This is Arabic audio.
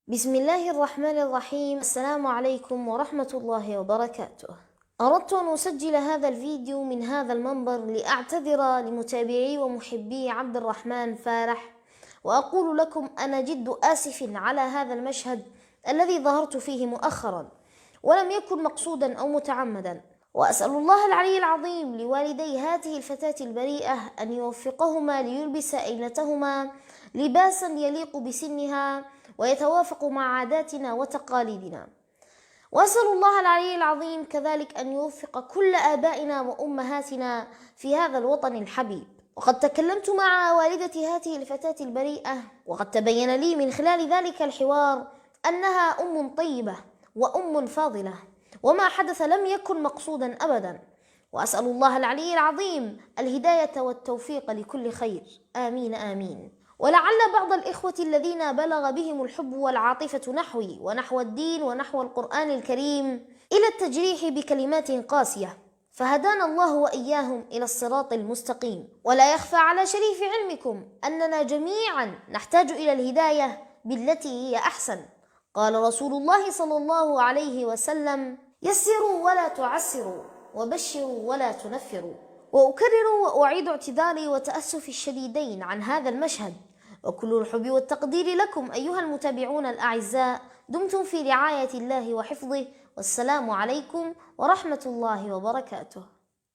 بسم الله الرحمن الرحيم. السلام عليكم ورحمة الله وبركاته. أردت أن أسجل هذا الفيديو من هذا المنبر لأعتذر لمتابعي ومحبي عبد الرحمن فارح، وأقول لكم أنا جد آسف على هذا المشهد الذي ظهرت فيه مؤخرا، ولم يكن مقصودا أو متعمدا، وأسأل الله العلي العظيم لوالدي هذه الفتاة البريئة أن يوفقهما ليلبس ابنتهما لباسا يليق بسنها ويتوافق مع عاداتنا وتقاليدنا، وأسأل الله العلي العظيم كذلك أن يوفق كل آبائنا وأمهاتنا في هذا الوطن الحبيب. وقد تكلمت مع والدة هذه الفتاة البريئة، وقد تبين لي من خلال ذلك الحوار أنها أم طيبة وأم فاضلة، وما حدث لم يكن مقصودا أبدا، وأسأل الله العلي العظيم الهداية والتوفيق لكل خير، آمين آمين. ولعل بعض الإخوة الذين بلغ بهم الحب والعاطفة نحوي ونحو الدين ونحو القرآن الكريم إلى التجريح بكلمات قاسية، فهدانا الله وإياهم إلى الصراط المستقيم. ولا يخفى على شريف علمكم أننا جميعا نحتاج إلى الهداية بالتي هي أحسن. قال رسول الله صلى الله عليه وسلم: يسروا ولا تعسروا، وبشروا ولا تنفروا. وأكرر وأعيد اعتذاري وتأسفي الشديدين عن هذا المشهد، وكل الحب والتقدير لكم أيها المتابعون الأعزاء. دمتم في رعاية الله وحفظه، والسلام عليكم ورحمة الله وبركاته.